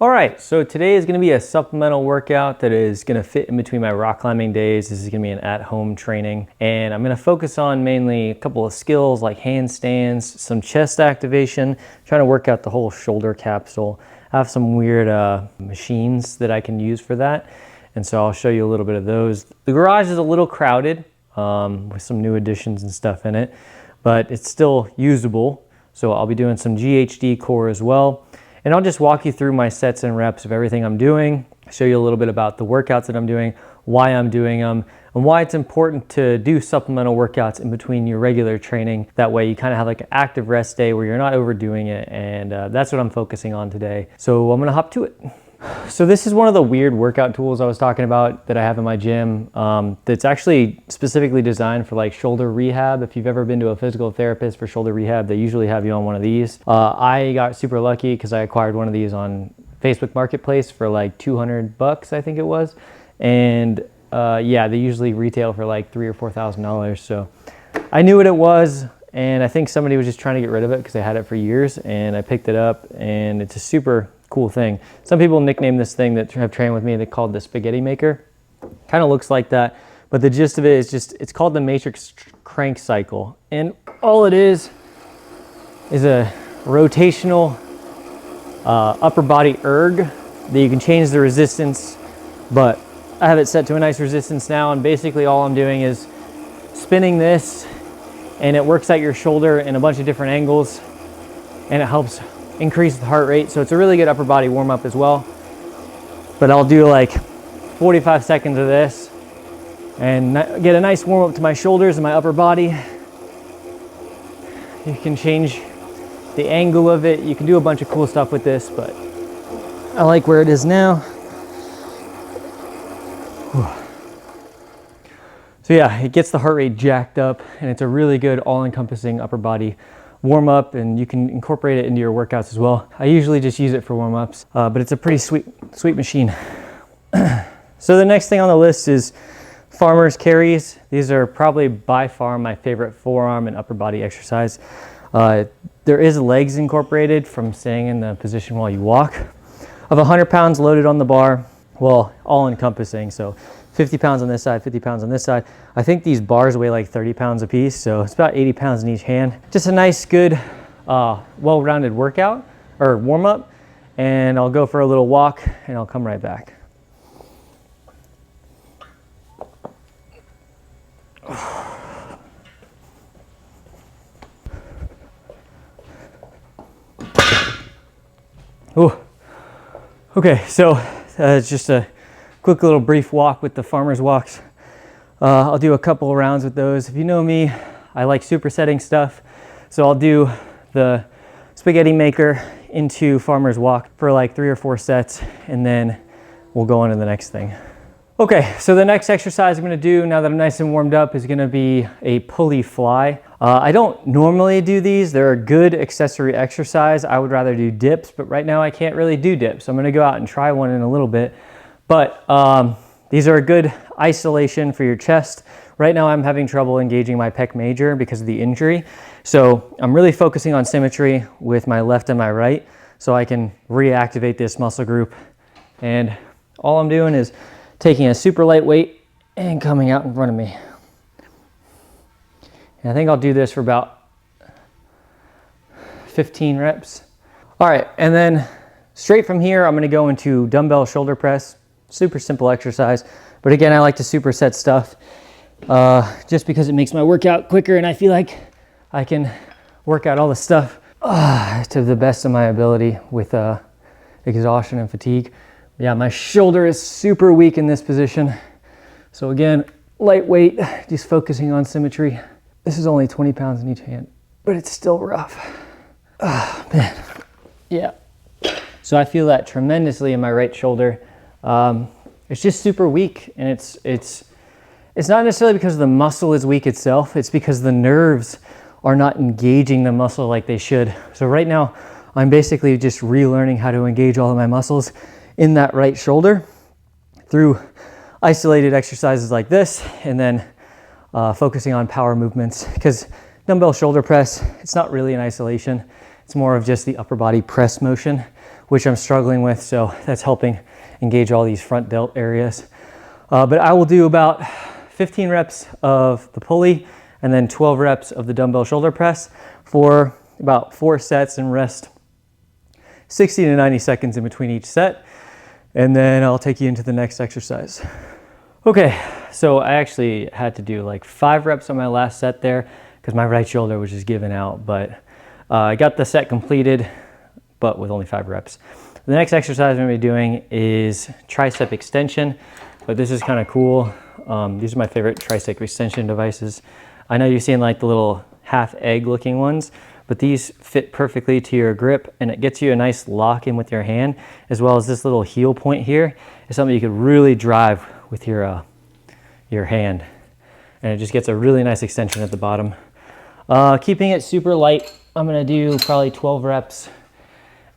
All right, so today is going to be a supplemental workout that is going to fit in between my rock climbing days. This is going to be an at-home training, and I'm going to focus on mainly a couple of skills like handstands, some chest activation, trying to work out the whole shoulder capsule. I have some weird machines that I can use for that, and so I'll show you a little bit of those. The garage is a little crowded with some new additions and stuff in it, but it's still usable, so I'll be doing some GHD core as well. And I'll just walk you through my sets and reps of everything I'm doing, show you a little bit about the workouts that I'm doing, why I'm doing them, and why it's important to do supplemental workouts in between your regular training. That way you kind of have like an active rest day where you're not overdoing it, and that's what I'm focusing on today. So I'm gonna hop to it. So this is one of the weird workout tools I was talking about that I have in my gym that's actually specifically designed for like shoulder rehab. If you've ever been to a physical therapist for shoulder rehab, they usually have you on one of these. I got super lucky because I acquired one of these on Facebook Marketplace for like 200 bucks, I think it was. And yeah, they usually retail for like $3,000 or $4,000. So I knew what it was, and I think somebody was just trying to get rid of it because they had it for years, and I picked it up, and it's a super cool thing. Some people nickname this thing that have trained with me, they call it the spaghetti maker. Kind of looks like that, but the gist of it is just, it's called the matrix crank cycle. And all it is a rotational upper body erg that you can change the resistance, but I have it set to a nice resistance now, and basically all I'm doing is spinning this, and it works out your shoulder in a bunch of different angles, and it helps increase the heart rate. So it's a really good upper body warm up as well. But I'll do like 45 seconds of this and get a nice warm up to my shoulders and my upper body. You can change the angle of it. You can do a bunch of cool stuff with this, but I like where it is now. So yeah, it gets the heart rate jacked up, and it's a really good all-encompassing upper body warm up, and you can incorporate it into your workouts as well. I usually just use it for warm ups, but it's a pretty sweet machine. So the next thing on the list is farmer's carries. These are probably by far my favorite forearm and upper body exercise. There is legs incorporated from staying in the position while you walk. Of 100 pounds loaded on the bar, well, all encompassing, so 50 pounds on this side, 50 pounds on this side. I think these bars weigh like 30 pounds a piece, so it's about 80 pounds in each hand. Just a nice, good, well-rounded workout, or warm-up, and I'll go for a little walk, and I'll come right back. Ooh. Okay, so it's just a quick little brief walk with the farmer's walks. I'll do a couple of rounds with those. If you know me, I like supersetting stuff. So I'll do the spaghetti maker into farmer's walk for like 3 or 4 sets, and then we'll go on to the next thing. Okay, so the next exercise I'm gonna do now that I'm nice and warmed up is gonna be a pulley fly. I don't normally do these. They're a good accessory exercise. I would rather do dips, but right now I can't really do dips. So I'm gonna go out and try one in a little bit. But these are a good isolation for your chest. Right now I'm having trouble engaging my pec major because of the injury. So I'm really focusing on symmetry with my left and my right so I can reactivate this muscle group. And all I'm doing is taking a super light weight and coming out in front of me. And I think I'll do this for about 15 reps. All right, and then straight from here, I'm gonna go into dumbbell shoulder press. Super simple exercise, but again, I like to superset stuff just because it makes my workout quicker, and I feel like I can work out all the stuff to the best of my ability with exhaustion and fatigue. Yeah, my shoulder is super weak in this position. So again, lightweight, just focusing on symmetry. This is only 20 pounds in each hand, but it's still rough. Oh, man. Yeah. So I feel that tremendously in my right shoulder. It's just super weak, and it's not necessarily because the muscle is weak itself. It's because the nerves are not engaging the muscle like they should. So right now, I'm basically just relearning how to engage all of my muscles in that right shoulder through isolated exercises like this, and then focusing on power movements, because dumbbell shoulder press, it's not really an isolation. It's more of just the upper body press motion which I'm struggling with. So that's helping engage all these front delt areas. But I will do about 15 reps of the pulley and then 12 reps of the dumbbell shoulder press for about 4 sets and rest 60 to 90 seconds in between each set. And then I'll take you into the next exercise. Okay, so I actually had to do like 5 reps on my last set there because my right shoulder was just giving out, but I got the set completed, but with only 5 reps. The next exercise I'm gonna be doing is tricep extension, but this is kind of cool. These are my favorite tricep extension devices. I know you've seen like the little half egg looking ones, but these fit perfectly to your grip, and it gets you a nice lock in with your hand, as well as this little heel point here is something you could really drive with your hand. And it just gets a really nice extension at the bottom. Keeping it super light, I'm gonna do probably 12 reps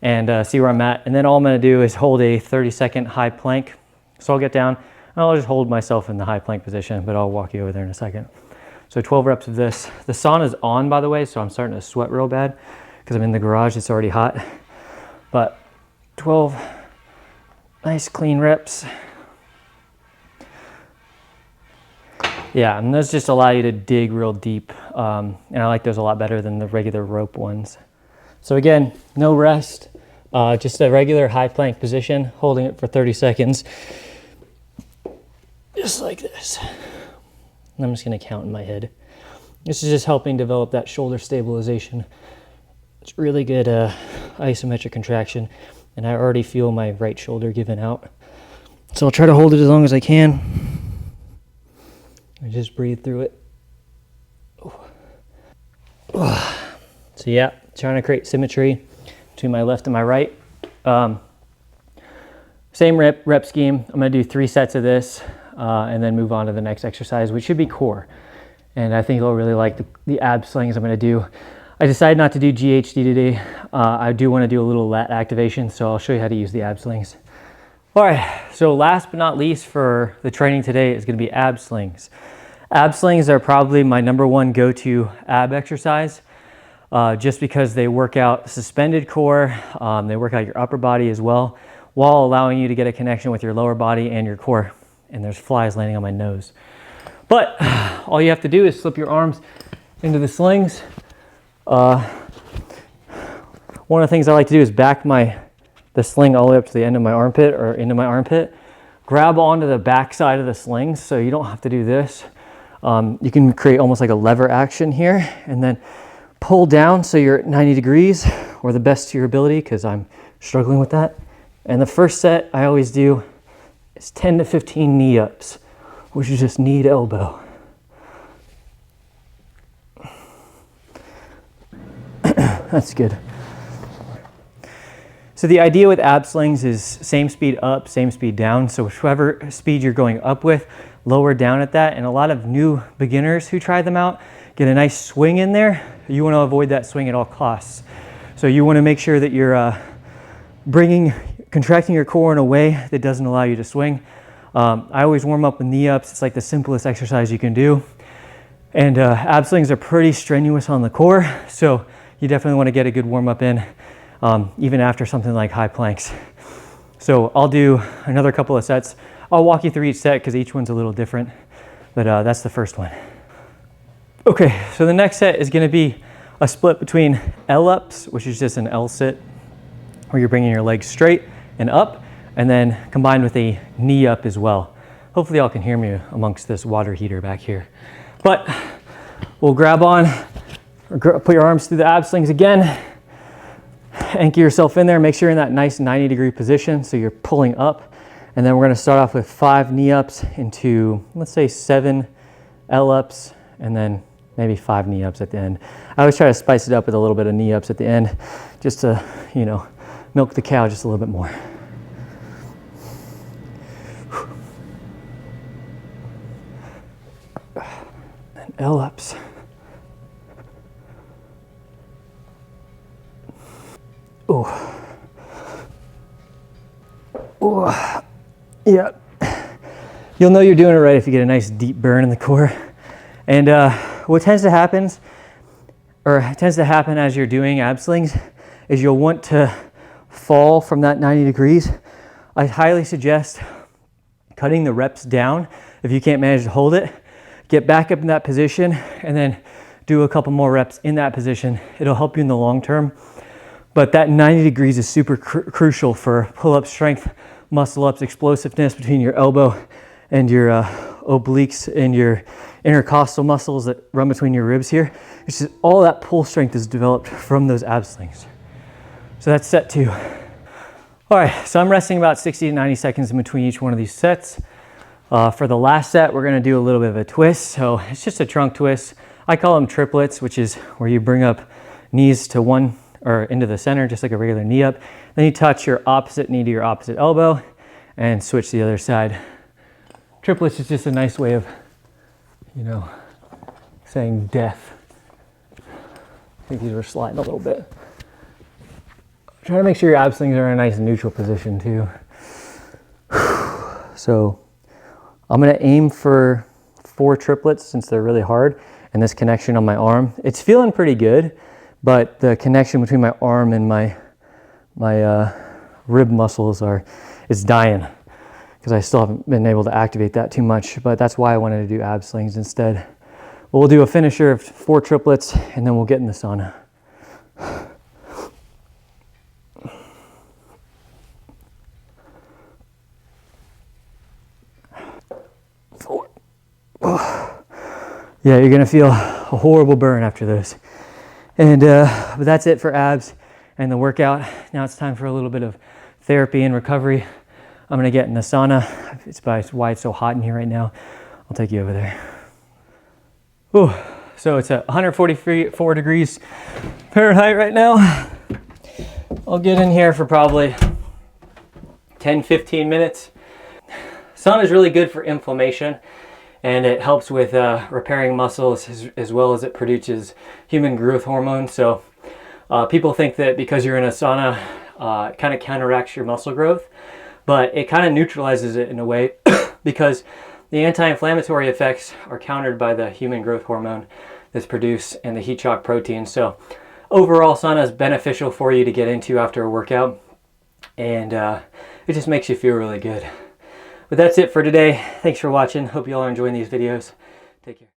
and see where I'm at. And then all I'm gonna do is hold a 30-second high plank. So I'll get down, and I'll just hold myself in the high plank position, but I'll walk you over there in a second. So 12 reps of this. The sauna's on, by the way, so I'm starting to sweat real bad because I'm in the garage, it's already hot. But 12 nice clean reps. Yeah, and those just allow you to dig real deep. And I like those a lot better than the regular rope ones. So again, no rest, just a regular high plank position, holding it for 30 seconds. Just like this. And I'm just gonna count in my head. This is just helping develop that shoulder stabilization. It's really good isometric contraction, and I already feel my right shoulder giving out. So I'll try to hold it as long as I can. And just breathe through it. So yeah, trying to create symmetry between my left and my right. Same rep scheme. I'm gonna do 3 sets of this and then move on to the next exercise, which should be core. And I think you'll really like the ab slings I'm gonna do. I decided not to do GHD today. I do wanna do a little lat activation, so I'll show you how to use the ab slings. All right, so last but not least for the training today is gonna be ab slings. Ab slings are probably my #1 go-to ab exercise, just because they work out suspended core, they work out your upper body as well, while allowing you to get a connection with your lower body and your core. And there's flies landing on my nose. But all you have to do is slip your arms into the slings. One of the things I like to do is back the sling all the way up to the end of my armpit or into my armpit. Grab onto the back side of the slings so you don't have to do this. You can create almost like a lever action here and then pull down so you're at 90 degrees or the best to your ability, because I'm struggling with that. And the first set I always do is 10 to 15 knee ups, which is just knee to elbow. That's good. So the idea with ab slings is same speed up, same speed down. So whichever speed you're going up with, lower down at that. And a lot of new beginners who try them out get a nice swing in there. You want to avoid that swing at all costs. So you want to make sure that you're contracting your core in a way that doesn't allow you to swing. I always warm up with knee ups. It's like the simplest exercise you can do. And ab slings are pretty strenuous on the core. So you definitely want to get a good warm up in. Even after something like high planks. So I'll do another couple of sets. I'll walk you through each set because each one's a little different, but that's the first one. Okay, so the next set is gonna be a split between L-ups, which is just an Lsit, where you're bringing your legs straight and up, and then combined with a knee up as well. Hopefully y'all can hear me amongst this water heater back here. But we'll grab on, or put your arms through the ab slings again, anchor yourself in there, make sure you're in that nice 90-degree position so you're pulling up. And then we're gonna start off with 5 knee ups into, let's say 7 L ups, and then maybe 5 knee ups at the end. I always try to spice it up with a little bit of knee ups at the end, just to, you know, milk the cow just a little bit more. And L ups. Oh. Oh. Yeah. You'll know you're doing it right if you get a nice deep burn in the core. And what tends to happen as you're doing ab slings is you'll want to fall from that 90 degrees, I highly suggest cutting the reps down. If you can't manage to hold it, get back up in that position and then do a couple more reps in that position. It'll help you in the long term. But that 90 degrees is super crucial for pull-up strength, muscle ups, explosiveness between your elbow and your obliques and your intercostal muscles that run between your ribs here. It's just all that pull strength is developed from those ab slings. So that's set 2. All right, so I'm resting about 60 to 90 seconds in between each one of these sets. For the last set, we're gonna do a little bit of a twist. So it's just a trunk twist. I call them triplets, which is where you bring up knees to one or into the center, just like a regular knee up. Then you touch your opposite knee to your opposite elbow and switch to the other side. Triplets is just a nice way of, you know, saying death. I think these were sliding a little bit. Try to make sure your ab slings are in a nice neutral position too. So I'm gonna aim for 4 triplets since they're really hard, and this connection on my arm. It's feeling pretty good, but the connection between my arm and my rib muscles is dying because I still haven't been able to activate that too much, but that's why I wanted to do ab slings instead. But we'll do a finisher of 4 triplets and then we'll get in the sauna. Yeah, you're gonna feel a horrible burn after those. And but that's it for abs and the workout. Now it's time for a little bit of therapy and recovery. I'm gonna get in the sauna. It's why it's so hot in here right now. I'll take you over there. Ooh, so it's at 144 degrees Fahrenheit right now. I'll get in here for probably 10-15 minutes. Sauna is really good for inflammation, and it helps with repairing muscles as well as it produces human growth hormone. So people think that because you're in a sauna, it kind of counteracts your muscle growth, but it kind of neutralizes it in a way because the anti-inflammatory effects are countered by the human growth hormone that's produced and the heat shock protein. So overall, sauna is beneficial for you to get into after a workout, and it just makes you feel really good. But that's it for today. Thanks for watching. Hope you all are enjoying these videos. Take care.